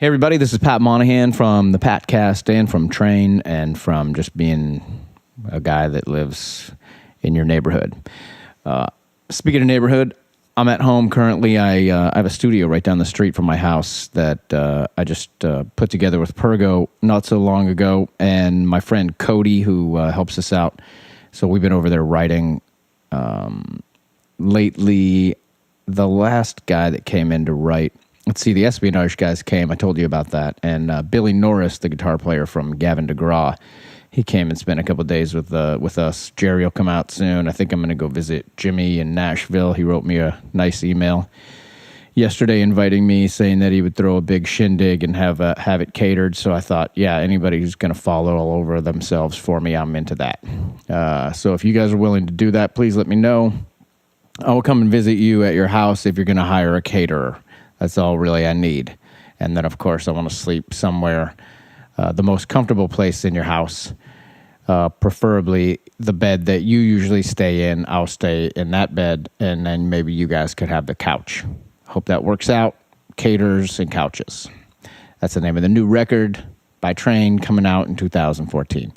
Hey everybody, this is Pat Monahan from the Patcast and from Train and from just being a guy that lives in your neighborhood. Speaking of neighborhood, I'm at home currently. I have a studio right down the street from my house that I just put together with Pergo not so long ago, and my friend Cody, who helps us out. So we've been over there writing. Lately, the last guy that came in to write, let's see, the Espionage guys came. I told you about that. And Billy Norris, the guitar player from Gavin DeGraw, he came and spent a couple of days with us. Jerry will come out soon. I think I'm going to go visit Jimmy in Nashville. He wrote me a nice email yesterday inviting me, saying that he would throw a big shindig and have it catered. So I thought, yeah, anybody who's going to follow all over themselves for me, I'm into that. So if you guys are willing to do that, please let me know. I will come and visit you at your house if you're going to hire a caterer. That's all really I need. And then, of course, I want to sleep somewhere, the most comfortable place in your house, preferably the bed that you usually stay in. I'll stay in that bed, and then maybe you guys could have the couch. Hope that works out. Caterers and couches. That's the name of the new record by Train coming out in 2014.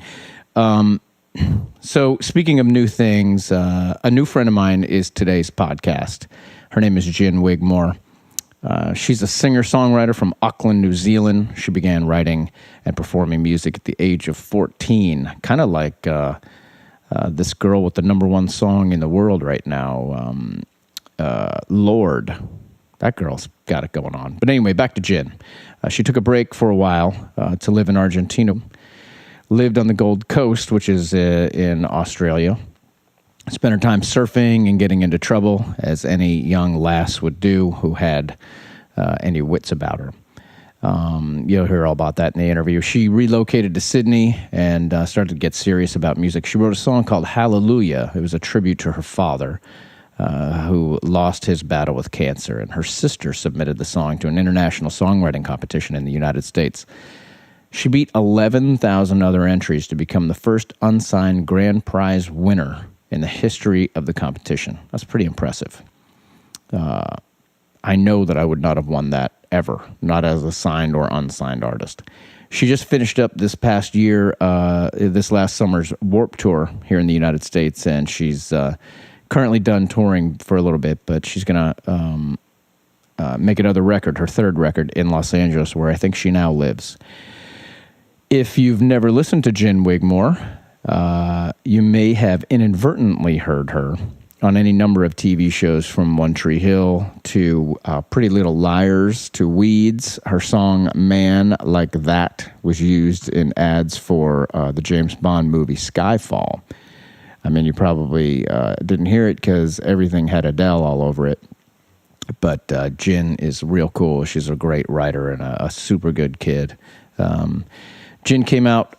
So speaking of new things, a new friend of mine is today's podcast. Her name is Gin Wigmore. She's a singer-songwriter from Auckland, New Zealand. She began writing and performing music at the age of 14, kind of like this girl with the number one song in the world right now, Lorde. That girl's got it going on. But anyway, back to Gin. She took a break for a while to live in Argentina, lived on the Gold Coast, which is in Australia. Spent her time surfing and getting into trouble, as any young lass would do who had any wits about her. You'll hear all about that in the interview. She relocated to Sydney and started to get serious about music. She wrote a song called Hallelujah. It was a tribute to her father, who lost his battle with cancer. And her sister submitted the song to an international songwriting competition in the United States. She beat 11,000 other entries to become the first unsigned grand prize winner in the history of the competition. That's pretty impressive. I know that I would not have won that ever, not as a signed or unsigned artist. She just finished up this past year, this last summer's Warped Tour here in the United States, and she's currently done touring for a little bit, but she's going to make another record, her third record, in Los Angeles, where I think she now lives. If you've never listened to Gin Wigmore, you may have inadvertently heard her on any number of TV shows, from One Tree Hill to Pretty Little Liars to Weeds. Her song Man Like That was used in ads for the James Bond movie Skyfall. I mean, you probably didn't hear it because everything had Adele all over it. But Gin is real cool. She's a great writer and a super good kid. Gin came out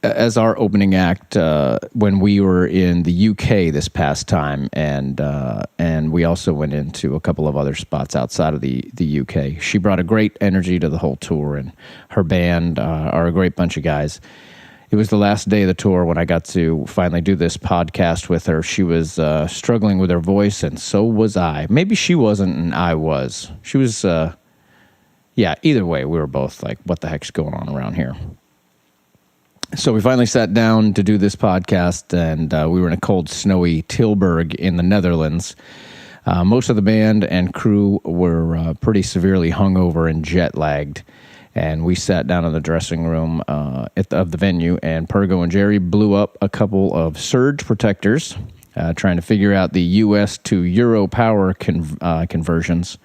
as our opening act when we were in the UK this past time, and we also went into a couple of other spots outside of the UK. She brought a great energy to the whole tour, and her band are a great bunch of guys. It was the last day of the tour when I got to finally do this podcast with her. She was struggling with her voice, and so was I. Maybe she wasn't, and I was. She was, either way, we were both like, what the heck's going on around here? So we finally sat down to do this podcast, and we were in a cold, snowy Tilburg in the Netherlands. Most of the band and crew were pretty severely hungover and jet-lagged, and we sat down in the dressing room of the venue, and Pergo and Jerry blew up a couple of surge protectors, trying to figure out the US to Euro power conversions.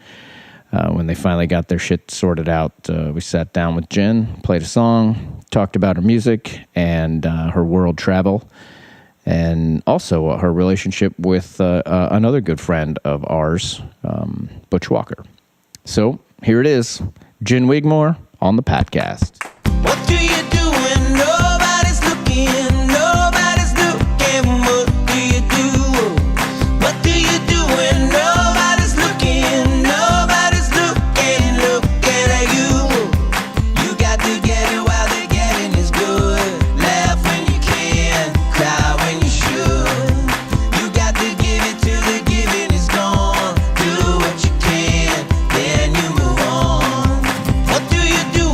When they finally got their shit sorted out, we sat down with Gin, played a song, talked about her music and her world travel, and also her relationship with another good friend of ours, Butch Walker. So here it is, Gin Wigmore on the Patcast. What do you do when nobody's looking? Nobody's looking. What do you do? What do you do when nobody's looking? Nobody's looking. Looking at you. You got to get it while the getting is good. Laugh when you can, cry when you should. You got to give it till the giving is gone. Do what you can, then you move on. What do you do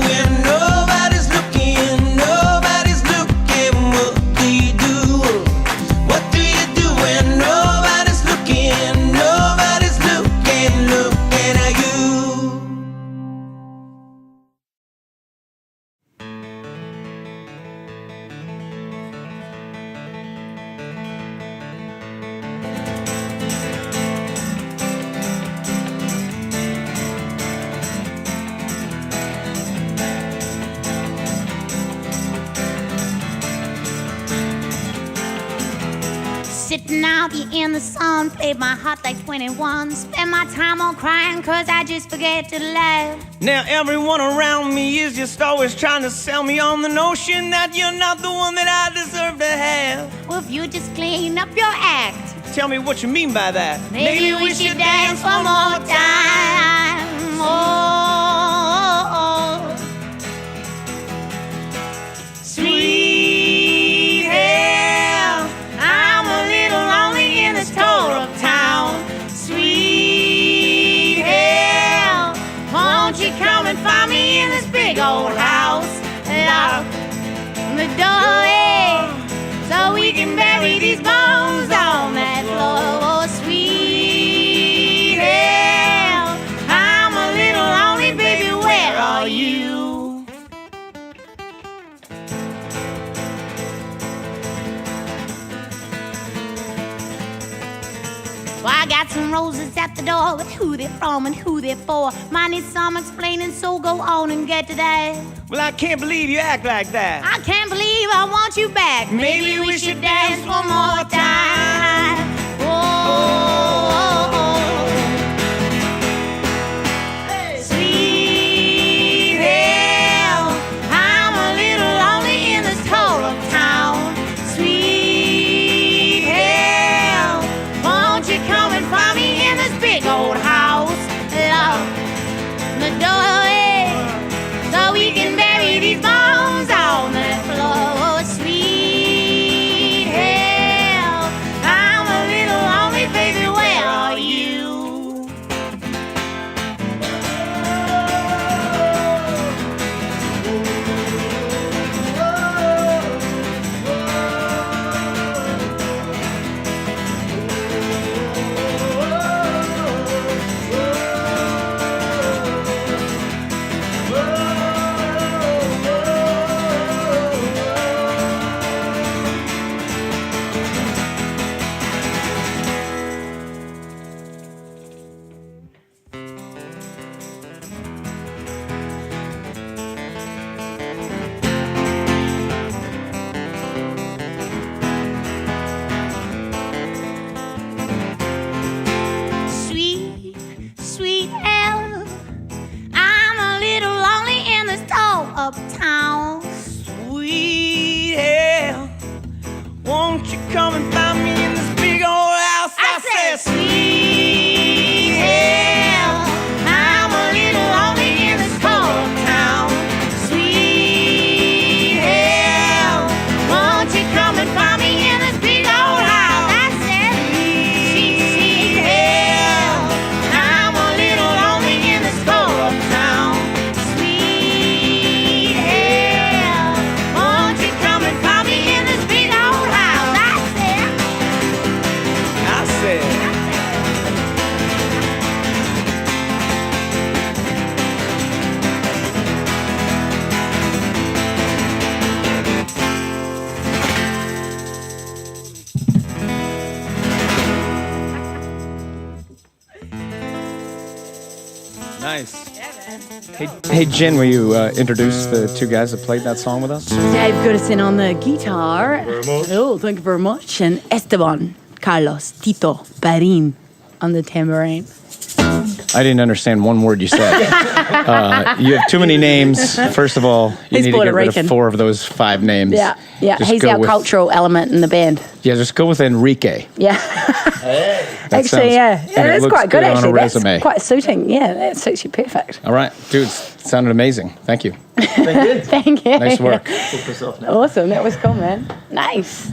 Sitting out here in the sun, played my heart like 21. Spend my time on crying cause I just forget to laugh. Now everyone around me is just always trying to sell me on the notion that you're not the one that I deserve to have. Well, if you just clean up your act, Tell me what you mean by that. maybe we should dance one more time. Oh, sweet hell, I'm a little lonely in this tore-up town. Sweet hell, won't you come and find me in this big old house? Lock the door, so we can bury these bones on that floor. Oh, sweet hell, I'm a little lonely, baby, where are you? Well, I got some roses at the door, but who they're from and who they're for might need some explaining, so go on and get to that. Well, I can't believe you act like that. I can't believe I want you back. Maybe we should dance one more time. Oh, sweet hell, I'm a little lonely in this tore-up town. Sweet hell, won't you come and find me in this big old house? Lock the door, so we can bury these bones on that floor. Sweet hell, I'm a little lonely, baby, where are you? Sweet, sweet hell, I'm a little lonely in this tore-up town. Sweet hell, won't you come and find me in this big old house? I said, sweet hell, I'm a little lonely in this tore-up town. Sweet hell, won't you come and find me in this big old house? I said, sweet hell, I'm a little lonely in this tore-up town. Sweet hell, won't you come and find me in this big old house? I said. Nice. Hey, Jen, will you introduce the two guys that played that song with us? Dave Goodison on the guitar. Oh, thank you very much. And Esteban Carlos Tito Parin on the tambourine. I didn't understand one word you said. You have too many names. First of all, you He's need to Puerto get rid of Rican. 4 of those 5 names. Yeah. Just He's go our with- cultural element in the band. Yeah, just go with Enrique. Yeah. That Actually, sounds- yeah. and it That's looks quite good, on a actually. resume. That's quite suiting. Yeah, that suits you perfect. All right, dude, sounded amazing. Thank you. Thank you. Nice work. Awesome. That was cool, man. Nice.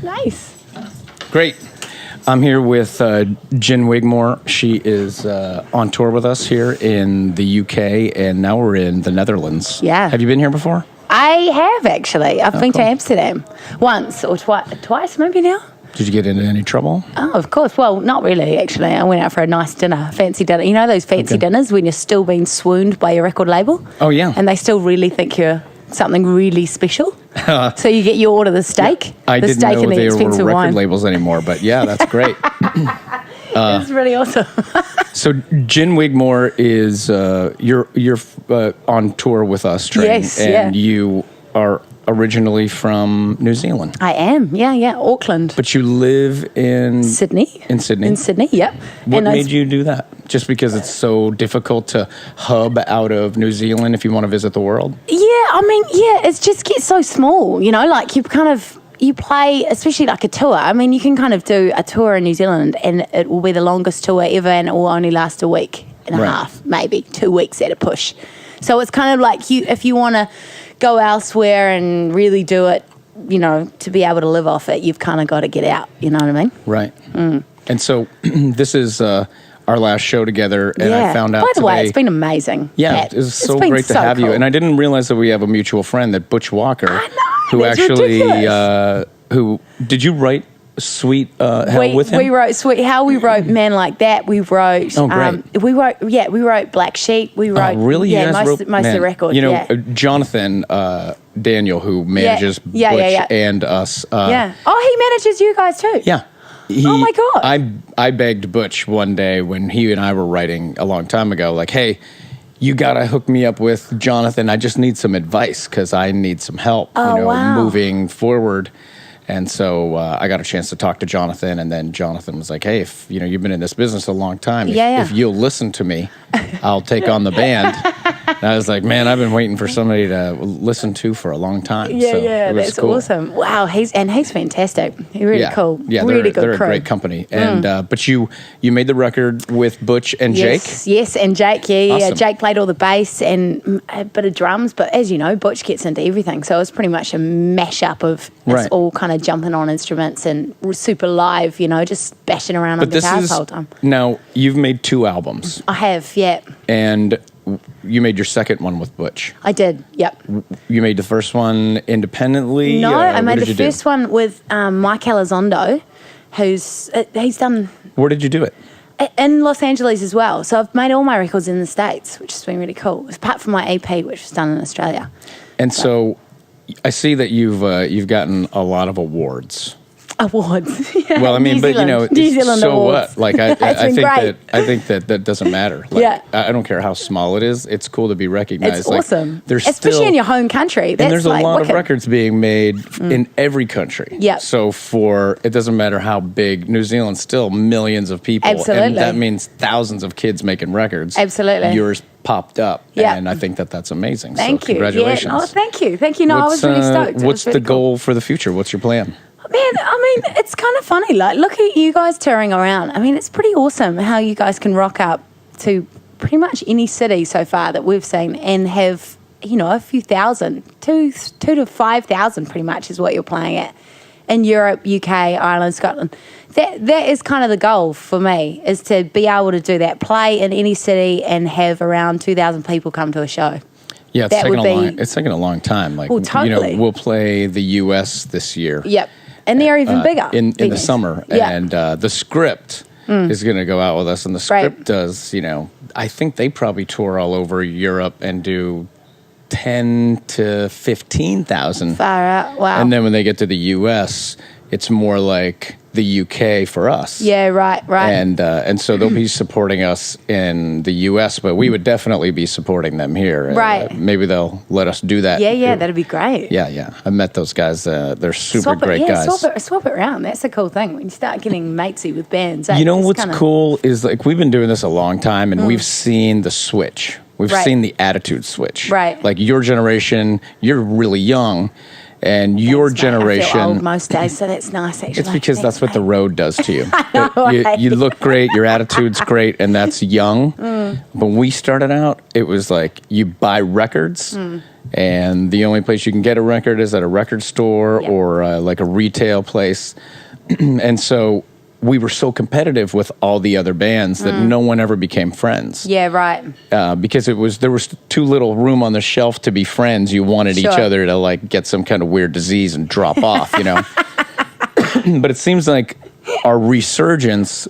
Great. I'm here with Gin Wigmore. She is on tour with us here in the UK, and now we're in the Netherlands. Yeah. Have you been here before? I have, actually. I've been to cool. Amsterdam once or twice maybe now. Did you get into any trouble? Oh, of course. Well, not really, actually. I went out for a nice dinner, fancy dinner. You know those fancy dinners when you're still being swooned by your record label? Oh, yeah. And they still really think you're something really special. So you order the steak. I the didn't steak know and the there were expensive record wine. labels anymore, but yeah, that's great. It's really awesome. So Gin Wigmore is you're on tour with us, Train, Yes, and yeah. you are originally from New Zealand, I am. Yeah. Auckland. but you live in Sydney. In Sydney? In Sydney, yep. What And I- made you do that? Just because it's so difficult to hub out of New Zealand if you want to visit the world? It just gets so small, like you play, especially like a tour. I mean, you can kind of do a tour in New Zealand and it will be the longest tour ever and it will only last a week and a Right. half, maybe 2 weeks at a push. So it's kind of like if you want to go elsewhere and really do it, to be able to live off it, you've kind of got to get out, you know what I mean? Right. And so this is our last show together, and I found out By the way, today- it's been amazing. Yeah, Pat. it was so been great to so have you. cool. And I didn't realize that we have a mutual friend, that Butch Walker, I know, who that's actually, ridiculous. who did you write Sweet Hell with him? We wrote Sweet Hell. We wrote Man Like That. We wrote. Oh, great. We wrote Black Sheep. We wrote. Really? You Yeah, guys most wrote- of the man, record. You know, yeah. Jonathan Daniel, who manages Yeah, Butch yeah. and us. Yeah. Oh, he manages you guys too. Yeah. Oh, my God. I begged Butch one day when he and I were writing a long time ago, like, hey, you got to hook me up with Jonathan. I just need some advice because I need some help, wow. moving forward. And so I got a chance to talk to Jonathan, and then Jonathan was like, hey, if you've been in this business a long time, if you'll listen to me, I'll take on the band. And I was like, man, I've been waiting for somebody to listen to for a long time. Yeah, so it was that's cool. awesome. Wow, he's fantastic. He's really cool. Yeah, really they're, good they're crew. a great company. And but you made the record with Butch and Jake. Yes, and Jake. Yeah. Awesome. Jake played all the bass and a bit of drums, but as you know, Butch gets into everything. So it's pretty much a mashup of us Right. all kind of jumping on instruments and super live. Just bashing around on But this guitars is the whole time. now you've made 2 albums, I have, yeah. and you made your second one with Butch. I did, yep. You made the first one independently. No, I what made did the you do? first one with Mike Elizondo, he's done Where did you do it? in Los Angeles as well. So I've made all my records in the States, which has been really cool. Apart from my EP, which was done in Australia. And so I see that you've gotten a lot of awards. Awards. Yeah, Well, I mean, New but Zealand. New Zealand so awards. what? Like I been great. think that doesn't matter. Like, Yeah. I don't care how small it is. It's cool to be recognized. It's Like, awesome. There's Especially still, in your home country. That's and there's a like lot wicked. of records being made in every country. Yeah. So it doesn't matter how big, New Zealand's still millions of people. Absolutely. And that means thousands of kids making records. Absolutely. Yours popped up. Yeah. And I think that's amazing. Thank so you. Congratulations. Yeah. Oh, thank you. Thank you. No, I was really stoked. It What's was the really cool. goal for the future? What's your plan? Man, I mean, it's kind of funny. Like, look at you guys touring around. I mean, it's pretty awesome how you guys can rock up to pretty much any city so far that we've seen and have, a few thousand, 2 to 5,000 pretty much is what you're playing at in Europe, UK, Ireland, Scotland. That is kind of the goal for me, is to be able to do that, play in any city and have around 2,000 people come to a show. Yeah, That would it's taking a long time. Like, Well, totally. we'll play the U.S. this year. Yep. And they're even bigger. in the venues. summer. Yeah. And the Script is going to go out with us. And the Script Right. does, I think they probably tour all over Europe and do 10 to 15,000. Far out. Wow. And then when they get to the U.S., it's more like the U.K. for us. Yeah, right. And so they'll be supporting us in the U.S., but we would definitely be supporting them here. Right. Maybe they'll let us do that. Yeah, that'd be great. Yeah. I met those guys. They're super great guys. Swap it around. That's the cool thing when you start getting matesy with bands. Eh? You know It's what's kinda- cool is, like, we've been doing this a long time, and we've seen the switch. We've Right. seen the attitude switch. Right. Like, your generation, you're really young, and your Thanks, mate. I generation. feel old most days, so that's nice actually. It's because Thanks, that's what the mate. road does to you. know, you, right? you look great, your attitude's great, and that's young. But when we started out, it was like you buy records, and the only place you can get a record is at a record store Yep. or like a retail place. And so we were so competitive with all the other bands that no one ever became friends. Yeah, right. Because there was too little room on the shelf to be friends. You wanted each Sure. other to, like, get some kind of weird disease and drop off, But it seems like our resurgence,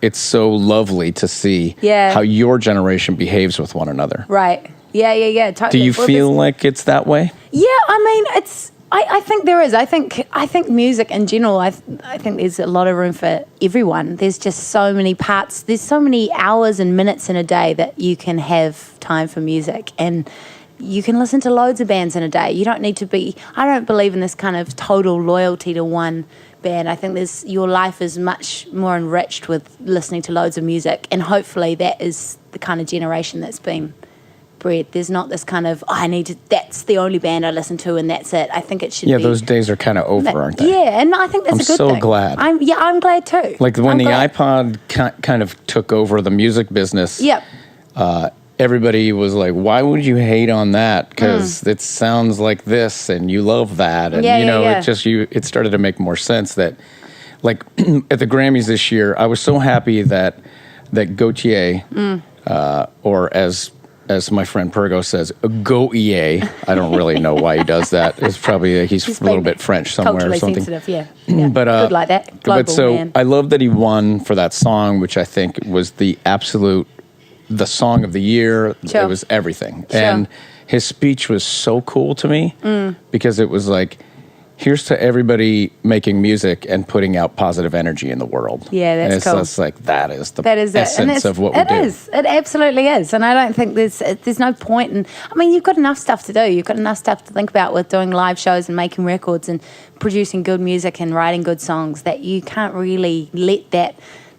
it's so lovely to see Yeah. how your generation behaves with one another. Right. Yeah. Do Totally. you Well, feel there's- like it's that way? Yeah, I mean, it's. I think there is. I think music in general. I think there's a lot of room for everyone. There's just so many parts. There's so many hours and minutes in a day that you can have time for music, and you can listen to loads of bands in a day. You don't need to be, I don't believe in this kind of total loyalty to one band. I think your life is much more enriched with listening to loads of music, and hopefully that is the kind of generation that's been bred. There's not this kind of, that's the only band I listen to and that's it. I think it should be. Yeah, those days are kind of over, aren't they? Yeah, and I think that's a good thing. I'm so glad. I'm glad too. Like when the glad. iPod kind of took over the music business. Yep. Everybody was like, why would you hate on that? Because it sounds like this and you love that. And, it started to make more sense that, like, at the Grammys this year, I was so happy that Gautier, or as my friend Pergo says, Gautier, I don't really know why he does that. It's probably, he's a little bit French somewhere or something. Sensitive, yeah. But, good like that. Global, but so man. I love that he won for that song, which I think was the song of the year. Sure. It was everything. Sure. And his speech was so cool to me because it was like, here's to everybody making music and putting out positive energy in the world. Yeah, that's and it's cool. just like, that is the That is essence of what we do. It is. It absolutely is. And I don't think there's no point in, I mean, you've got enough stuff to do. You've got enough stuff to think about with doing live shows and making records and producing good music and writing good songs that you can't really let that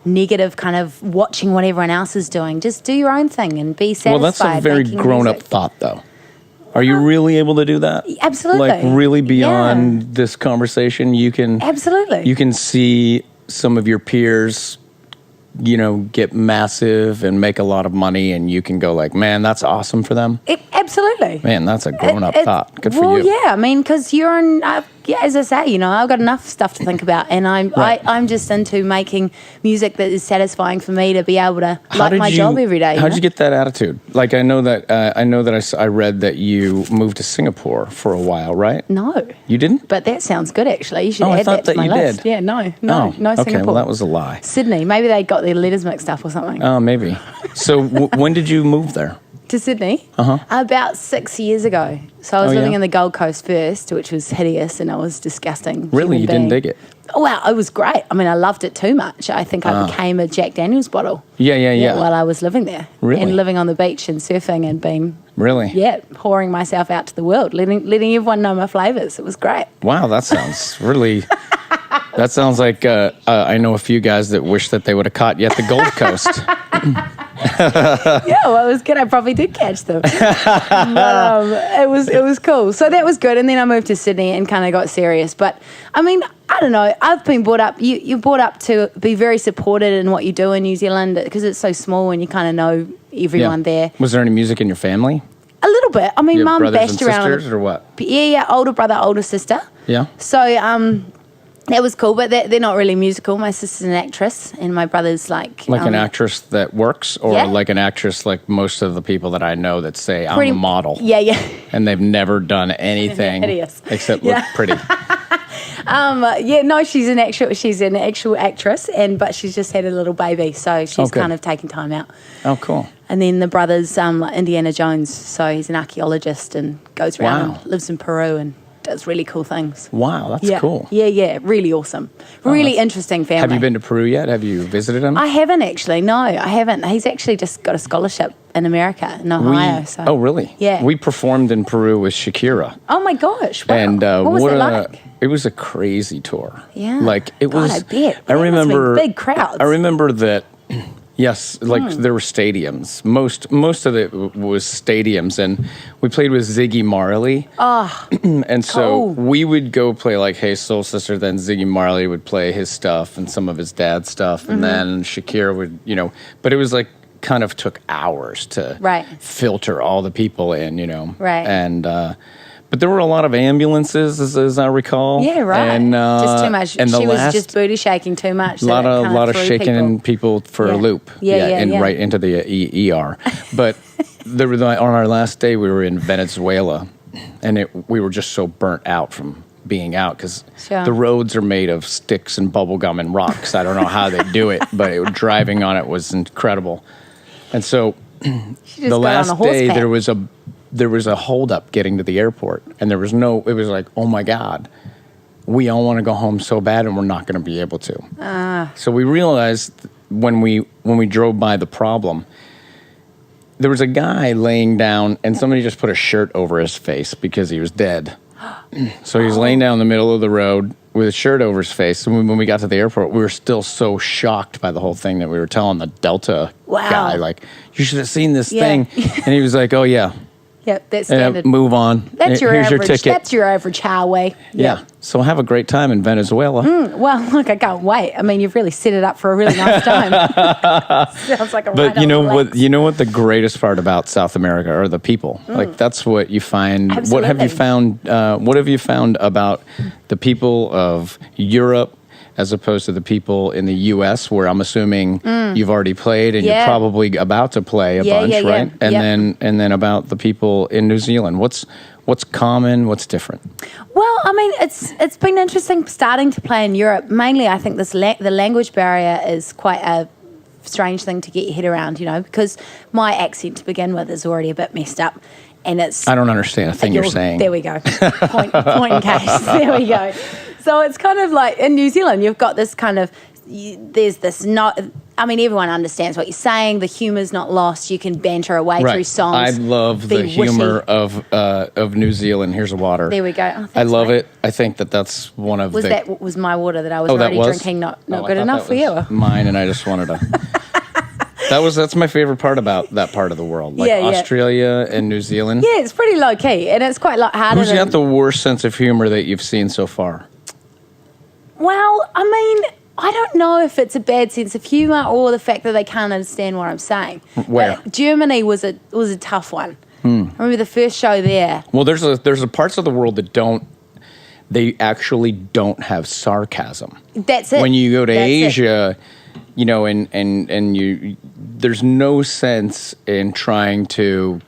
negative kind of watching what everyone else is doing. Just do your own thing and be satisfied. Well, that's a very making grown-up music. thought, though. Are you really able to do that? Absolutely. Like, really beyond this conversation, you can... Absolutely. You can see some of your peers, get massive and make a lot of money, and you can go like, man, that's awesome for them. Absolutely. Man, that's a grown-up thought. Good for well, you. yeah, I mean, because you're in, as I say, I've got enough stuff to think about, and I'm just into making music that is satisfying for me to be able to like my job every day. How'd you get that attitude? Like, I know that I read that you moved to Singapore for a while, right? No. You didn't? But that sounds good, actually. You should Oh, I add thought that to that my you list. did. Yeah, no Okay, Singapore. well, that was a lie. Sydney. Maybe they got their letters mixed up or something. Oh, maybe. So when did you move there? To Sydney? Uh-huh. About 6 years ago. So I was Oh, living yeah? in the Gold Coast first, which was hideous, and I was disgusting. Really? human You didn't being. dig it? Oh, wow, it was great. I mean, I loved it too much. I think I became a Jack Daniels bottle. Yeah. While I was living there. Really? And living on the beach and surfing and being, Really? pouring myself out to the world, letting everyone know my flavours. It was great. Wow, that sounds really... That sounds like I know a few guys that wish that they would have caught you at the Gold Coast. Yeah, well, it was good. I probably did catch them. But, it was cool. So that was good. And then I moved to Sydney and kind of got serious. But, I mean, I don't know. I've been brought up, you're brought up to be very supported in what you do in New Zealand because it's so small and you kind of know everyone there. Was there any music in your family? A little bit. I mean, Your Mum brothers and bashed around. sisters or what? Yeah, older brother, older sister. Yeah. So, that was cool, but they're not really musical. My sister's an actress, and my brother's like... Like an actress that works, or Yeah. like an actress like most of the people that I know that say, I'm pretty- a model. Yeah. And they've never done anything Hideous. except Yeah. look pretty. She's an actual actress, but she's just had a little baby, so she's good. kind of taking time out. Oh, cool. And then the brother's like Indiana Jones, so he's an archaeologist and goes around Wow. and lives in Peru and does really cool things. Wow, that's cool. Yeah, really awesome. Really interesting family. Have you been to Peru yet? Have you visited him? I haven't actually, no, I haven't. He's actually just got a scholarship in America, in Ohio. Oh, really? Yeah. We performed in Peru with Shakira. Oh my gosh, wow. And what was it like? It was a crazy tour. Yeah. Like it God, was. I bet. I That must have been remember big crowds. I remember that. Yes, like Hmm. there were stadiums. Most of it was stadiums, and we played with Ziggy Marley. Oh, And so cool. we would go play like Hey Soul Sister, then Ziggy Marley would play his stuff and some of his dad's stuff, Mm-hmm. and then Shakira would, but it was like kind of took hours to Right. filter all the people in, Right. And but there were a lot of ambulances, as I recall. yeah, right. And, just too much. And She was just booty shaking too much. a lot of shaking people for a Yeah. loop. Yeah, and yeah. right into the ER. But on our last day, we were in Venezuela, and we were just so burnt out from being out because Sure. the roads are made of sticks and bubble gum and rocks. I don't know how they do it, but driving on it was incredible. And so She just the got last on a horse day, pack. there was a holdup getting to the airport, and it was like, oh my God, we all want to go home so bad, and we're not going to be able to. So we realized when we drove by the problem, there was a guy laying down, and somebody just put a shirt over his face because he was dead. So he was laying down in the middle of the road with a shirt over his face. And when we got to the airport, we were still so shocked by the whole thing that we were telling the Delta guy, like, you should have seen this thing. And he was like, oh, yeah. Yep, that's standard. Move on. That's your Here's average. your ticket. That's your average highway. Yeah. So have a great time in Venezuela. Well, look, I can't wait. I mean, you've really set it up for a really nice time. Sounds like a But you know what the greatest part about South America are the people. Like that's what you find. Absolutely. What have you found? What have you found about the people of Europe as opposed to the people in the U.S., where I'm assuming you've already played and you're probably about to play a bunch, right? And then about the people in New Zealand. What's common? What's different? Well, I mean, it's been interesting starting to play in Europe. Mainly, I think the language barrier is quite a strange thing to get your head around, because my accent to begin with is already a bit messed up. And I don't understand a thing you're saying. There we go. Point in case. There we go. So it's kind of like in New Zealand, you've got this kind of, there's this everyone understands what you're saying. The humor's not lost. You can banter away through songs. I love the humor of New Zealand. Here's a water. There we go. Oh, I love it. I think that's one of That was my water that I was already drinking not good enough for you? Mine, and I just wanted to... That's my favorite part about that part of the world, like Australia and New Zealand. Yeah, it's pretty low key, and it's quite harder. Who's got the worst sense of humor that you've seen so far? Well, I mean, I don't know if it's a bad sense of humor or the fact that they can't understand what I'm saying. Where? But Germany was a tough one. I remember the first show there. Well, there's a parts of the world that they actually don't have sarcasm. That's it. When you go to Asia, and you, there's no sense in trying to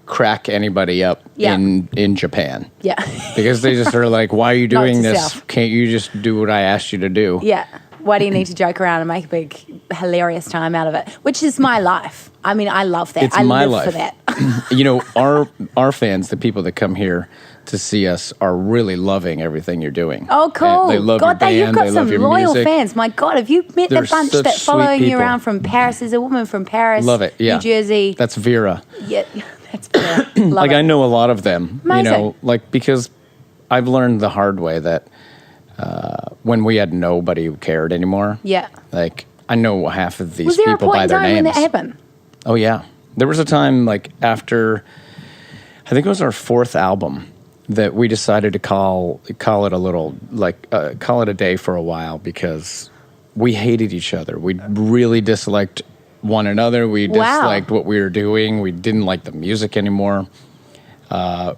crack anybody up in Japan. Yeah. Because they just are like, why are you doing this? yourself. Can't you just do what I asked you to do? Yeah. Why do you need to joke around and make a big, hilarious time out of it? Which is my life. I mean, I love that. It's I my live life. for that. Our fans, the people that come here to see us, are really loving everything you're doing. Oh, cool. And they love your band. You've got they some love your loyal music. fans. My God, have you met They're the bunch such that sweet following you people. around from Paris? There's a woman from Paris. Love it. Yeah. New Jersey. That's Vera. Yeah, that's fair. Love Like it. I know a lot of them. Amazing. Because I've learned the hard way that when we had nobody who cared anymore. Yeah. Like I know half of these Was there a people point by in their time when names. that happened? Oh yeah, there was a time like after, I think it was our fourth album, that we decided to call it a little call it a day for a while because we hated each other. We really disliked one another. We disliked what we were doing. We didn't like the music anymore.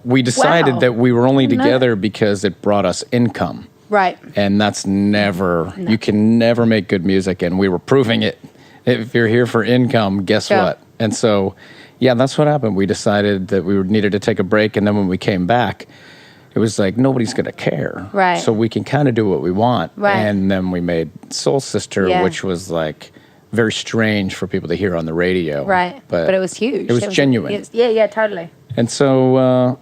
We decided that we were only together because it brought us income. Right. And that's you can never make good music, and we were proving it. If you're here for income, guess what? And so, yeah, that's what happened. We decided that we needed to take a break, and then when we came back, it was like, nobody's going to care. Right. So we can kind of do what we want. Right. And then we made Soul Sister, which was like very strange for people to hear on the radio. Right. But it was huge. It was genuine. Yeah, totally. And so,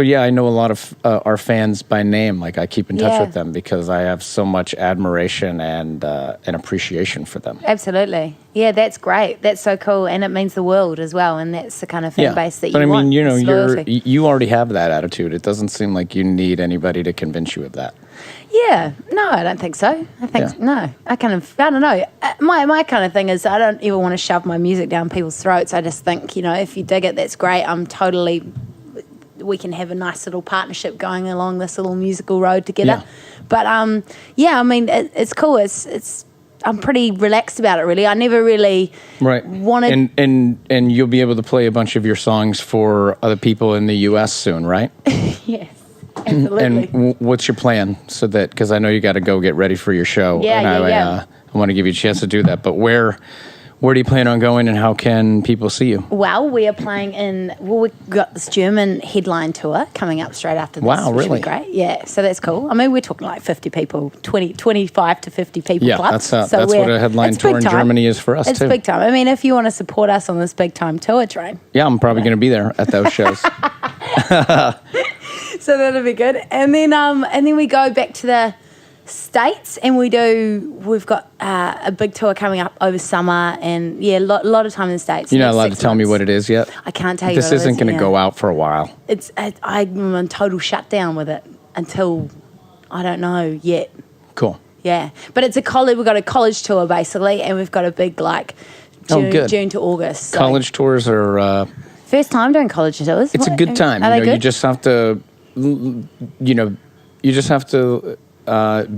yeah, I know a lot of our fans by name. Like I keep in touch with them because I have so much admiration and appreciation for them. Absolutely. Yeah, that's great. That's so cool, and it means the world as well. And that's the kind of fan base that you want. But I mean, It's loyalty. you already have that attitude. It doesn't seem like you need anybody to convince you of that. Yeah, no, I don't think so. I think no. I don't know. My kind of thing is I don't ever want to shove my music down people's throats. I just think if you dig it, that's great. We can have a nice little partnership going along this little musical road together. Yeah. But I mean, it's cool. I'm pretty relaxed about it. Really, I never really wanted. And you'll be able to play a bunch of your songs for other people in the U.S. soon, right? Yes. Absolutely. And what's your plan? So that, because I know you got to go get ready for your show. Yeah, I want to give you a chance to do that. But where do you plan on going, and how can people see you? Well, we are playing we've got this German headline tour coming up straight after this. Wow, which will really? be great. Yeah, so that's cool. I mean, we're talking like 50 people, 25 to 50 people clubs. That's what a headline tour in Germany is for us, it's too. It's big time. I mean, if you want to support us on this big time tour train. Yeah, I'm probably going to be there at those shows. So that'll be good. And then we go back to the States, and we've got a big tour coming up over summer, and a lot of time in the States. You're not allowed to tell me what it is yet? I can't tell you. This isn't going to go out for a while. I'm on total shutdown with it until I don't know yet. Cool. Yeah, but it's we've got a college tour basically, and we've got a big June to August. So. College tours are first time doing college tours. It's a good time. Are they good? You just have to,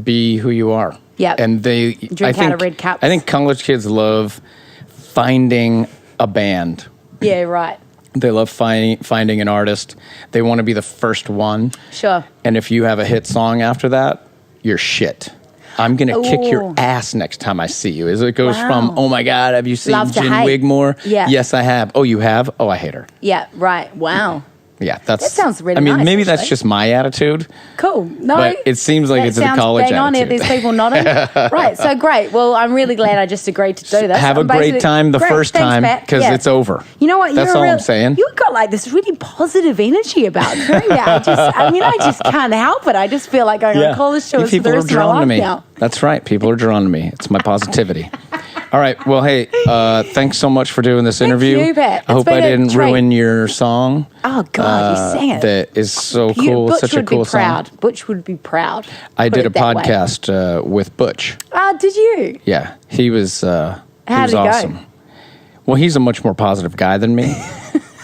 be who you are. Yeah. And Drink out of red cups. I think college kids love finding a band. Yeah, right. They love finding an artist. They want to be the first one. Sure. And if you have a hit song after that, you're shit. I'm going to kick your ass next time I see you. As it goes from, oh my God, have you seen Gin Wigmore? Yeah. Yes, I have. Oh, you have? Oh, I hate her. Yeah, right. Wow. Yeah, that sounds really nice. Maybe that's actually. just my attitude. Cool. No, but it seems like it's a college bang attitude. On it. There's people nodding. Right. So great. Well, I'm really glad I just agreed to do this. Have a great time first time because it's over. You know what? That's all I'm saying. You've got like this really positive energy about doing that. I just can't help it. I just feel like going on college tours for the rest of my life now. That's right. People are drawn to me. It's my positivity. All right. Well, hey, thanks so much for doing this interview. Thank you, Pat. I hope I didn't ruin your song. Oh, God, you sang it. That is so cool. Butch Such a cool song. Butch would be proud. I did a podcast with Butch. Did you? Yeah. He was How did it awesome. go? Well, he's a much more positive guy than me.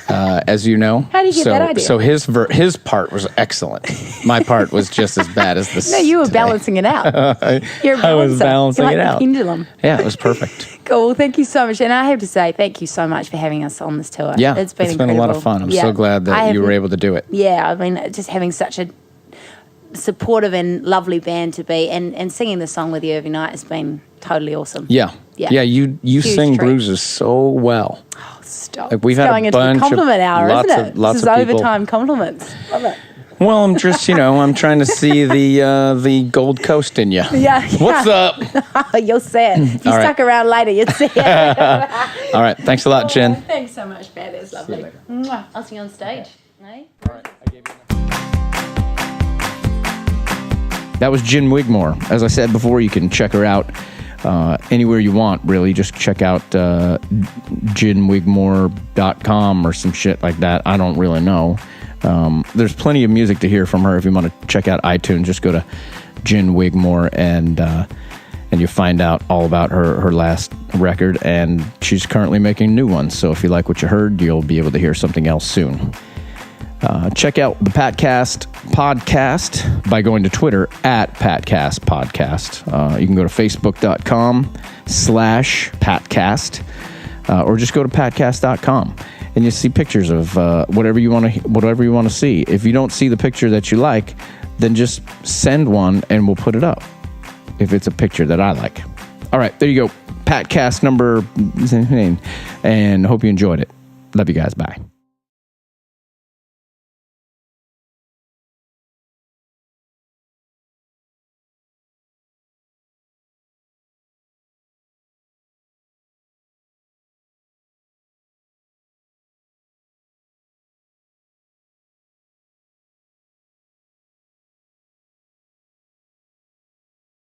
As you know. How do you get that idea? So his part was excellent. My part was just as bad as this. No, you were balancing it out. You're a balancer. I was balancing You're like it out. A pendulum. Yeah, it was perfect. Cool. Well, thank you so much. And I have to say, thank you so much for having us on this tour. Yeah, it's been a lot of fun. I'm so glad that you were able to do it. Yeah, I mean, just having such a supportive and lovely band to be, and singing the song with you every night has been totally awesome. Yeah. You sing treat. Bruises so well. Oh, stop. Like we've it's had going a into bunch the compliment hour, lots isn't it? of lots this is of people. overtime compliments. Love it. Well, I'm just I'm trying to see the Gold Coast in you. Yeah. What's up? You'll see it. If you All right. stuck around later, you'd see it. All right. Thanks a lot, Jen. Thanks so much, Pat. It's lovely. Mwah. I'll see you on stage. Eh? That was Gin Wigmore. As I said before, you can check her out anywhere you want, really. Just check out ginwigmore.com or some shit like that. I don't really know. There's plenty of music to hear from her. If you want to check out iTunes, just go to Gin Wigmore and you find out all about her last record. And she's currently making new ones. So if you like what you heard, you'll be able to hear something else soon. Check out the Patcast podcast by going to Twitter at Patcast Podcast. You can go to facebook.com/Patcast or just go to patcast.com and you see pictures of whatever you want to see. If you don't see the picture that you like, then just send one and we'll put it up if it's a picture that I like. All right, there you go. Patcast number, and hope you enjoyed it. Love you guys. Bye.